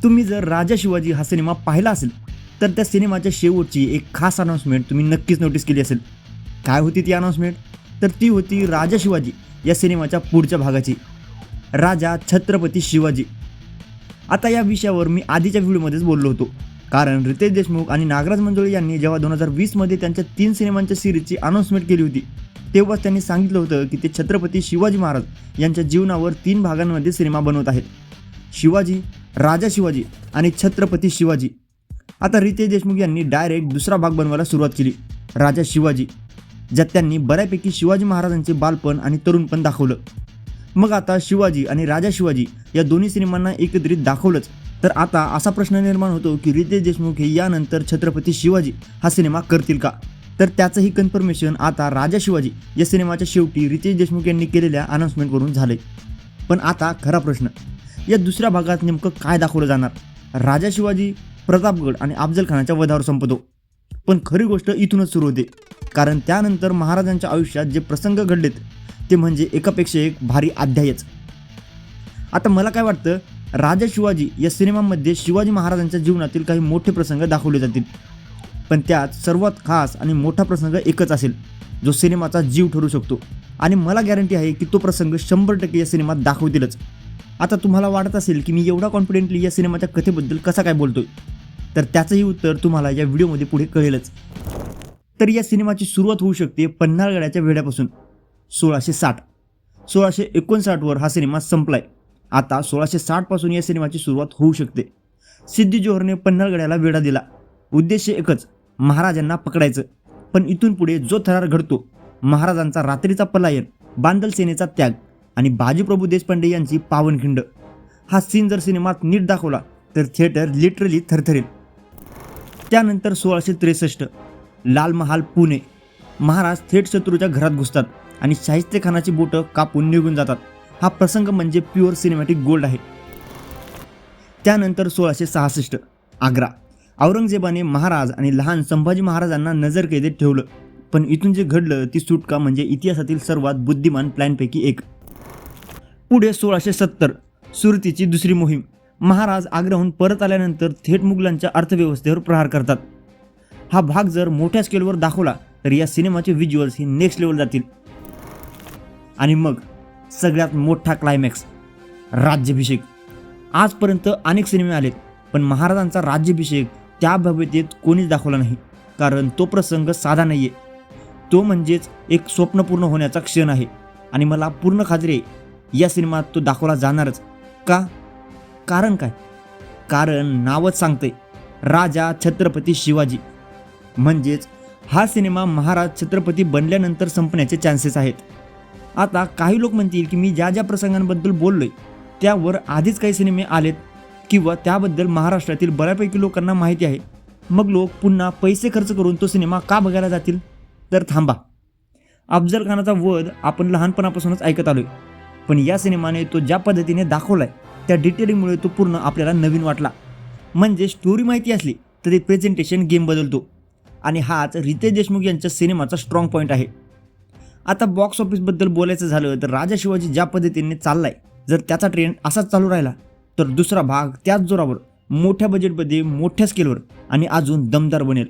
तुम्ही जर राजा शिवाजी हा सिनेमा पाहिला असेल तर त्या सिनेमाच्या शेवटची एक खास अनाउन्समेंट तुम्ही नक्कीच नोटीस केली असेल. काय होती ती अनाउन्समेंट? तर ती होती राजा शिवाजी या सिनेमाच्या पुढच्या भागाची, राजा छत्रपती शिवाजी. आता या विषयावर मी आधीच्या व्हिडिओमध्येच बोललो होतो, कारण रितेश देशमुख आणि नागराज मंजुळे यांनी जेव्हा 2020मध्ये त्यांच्या 3 सिनेमांच्या सिरीजची अनाउन्समेंट केली होती तेव्हाच त्यांनी सांगितलं होतं की ते छत्रपती शिवाजी महाराज यांच्या जीवनावर 3 भागांमध्ये सिनेमा बनवत आहेत, शिवाजी, राजा शिवाजी आणि छत्रपती शिवाजी. आता रितेश देशमुख यांनी डायरेक्ट दुसरा भाग बनवायला सुरुवात केली, राजा शिवाजी, ज्यात त्यांनी बऱ्यापैकी शिवाजी महाराजांचे बालपण आणि तरुणपण दाखवलं. मग आता शिवाजी आणि राजा शिवाजी या दोन्ही सिनेमांना एकत्रित दाखवलंच, तर आता असा प्रश्न निर्माण होतो की रितेश देशमुख हे यानंतर छत्रपती शिवाजी हा सिनेमा करतील का? तर त्याचंही कन्फर्मेशन आता राजा शिवाजी या सिनेमाच्या शेवटी रितेश देशमुख यांनी केलेल्या अनाउन्समेंटवरून झाले. पण आता खरा प्रश्न, या दुसऱ्या भागात नेमकं काय दाखवलं जाणार? राजा शिवाजी प्रतापगड आणि अफजल खानाच्या वधावर संपतो, पण खरी गोष्ट इथूनच सुरू होते, कारण त्यानंतर महाराजांच्या आयुष्यात जे प्रसंग घडलेत ते म्हणजे एकापेक्षा एक भारी अध्यायच. आता मला काय वाटतं, राजा शिवाजी या सिनेमामध्ये शिवाजी महाराजांच्या जीवनातील काही मोठे प्रसंग दाखवले जातील, पण त्यात सर्वात खास आणि मोठा प्रसंग एकच असेल जो सिनेमाचा जीव ठरू शकतो, आणि मला गॅरंटी आहे की तो प्रसंग 100% या सिनेमात दाखवतीलच. आता तुम्हाला वाटत असेल की मी एवढा कॉन्फिडेंटली या सिनेमाच्या कथेबद्दल कसा काय बोलतोय, तर त्याचंही उत्तर तुम्हाला या व्हिडिओमध्ये पुढे कळेलच. तर या सिनेमाची सुरुवात होऊ शकते पन्हाळगडाच्या वेढ्यापासून. 1659वर हा सिनेमा संपलाय. आता 1660 या सिनेमाची सुरुवात होऊ शकते. सिद्धी जोहरने पन्हाळगडाला वेढा दिला. उद्देश एकच, महाराजांना पकडायचं. पण इथून पुढे जो थरार घडतो, महाराजांचा रात्रीचा पलायन, बांदल सेनेचा त्याग आणि बाजीप्रभू देशपांडे यांची पावनखिंड, हा सीन जर सिनेमात नीट दाखवला तर थिएटर लिटरली थरथरेल. त्यानंतर 1663 लाल महाल पुणे. महाराज थेट शत्रूच्या घरात घुसतात आणि शाहिस्तेखानाची बोटं कापून निघून जातात. हा प्रसंग म्हणजे प्युअर सिनेमॅटिक गोल्ड आहे. त्यानंतर 1666 आग्रा. औरंगजेबाने महाराज आणि लहान संभाजी महाराजांना नजरकैदेत ठेवलं, पण इथून जे घडलं ती सुटका म्हणजे इतिहासातील सर्वात बुद्धिमान प्लॅनपैकी एक. पुढे 1670 सुरतीची दुसरी मोहीम. महाराज आग्र्याहून परत आल्यानंतर थेट मुघलांच्या अर्थव्यवस्थेवर प्रहार करतात. हा भाग जर मोठ्या स्केलवर दाखवला तर या सिनेमाचे व्हिज्युअल्स ही नेक्स्ट लेवल जातील. आणि मग सगळ्यात मोठा क्लायमॅक्स, राज्याभिषेक. आजपर्यंत अनेक सिनेमे आलेत, पण महाराजांचा राज्याभिषेक त्या भव्यतेत कोणीच दाखवला नाही, कारण तो प्रसंग साधा नाही आहे. तो म्हणजेच एक स्वप्न पूर्ण होण्याचा क्षण आहे, आणि मला पूर्ण खात्री आहे या सिनेमात तो दाखवला जाणारच. का? कारण काय? कारण नावच सांगते, राजा छत्रपती शिवाजी. म्हणजेच हा सिनेमा महाराज छत्रपती बनल्यानंतर संपण्याचे चान्सेस आहेत. आता काही लोक म्हणतील की मी ज्या ज्या प्रसंगांबद्दल बोललोय त्यावर आधीच काही सिनेमे आलेत किंवा त्याबद्दल महाराष्ट्रातील बऱ्यापैकी लोकांना माहिती आहे, मग लोक पुन्हा पैसे खर्च करून तो सिनेमा का बघायला जातील? तर थांबा, अफजल खानाचा वध आपण लहानपणापासूनच ऐकत आलोय, पण या सिनेमाने तो ज्या पद्धतीने दाखवलाय त्या डिटेलिंगमुळे तो पूर्ण आपल्याला नवीन वाटला. म्हणजे स्टोरी माहिती असली तर ते प्रेझेंटेशन गेम बदलतो, आणि हाच रितेश देशमुख यांच्या सिनेमाचा स्ट्रॉंग पॉईंट आहे. आता बॉक्स ऑफिसबद्दल बोलायचं झालं तर राजा शिवाजी ज्या पद्धतीने चाललाय, जर त्याचा ट्रेंड असाच चालू राहिला तर दुसरा भाग त्याच जोरावर, मोठ्या बजेटमध्ये, मोठ्या स्केलवर आणि अजून दमदार बनेल.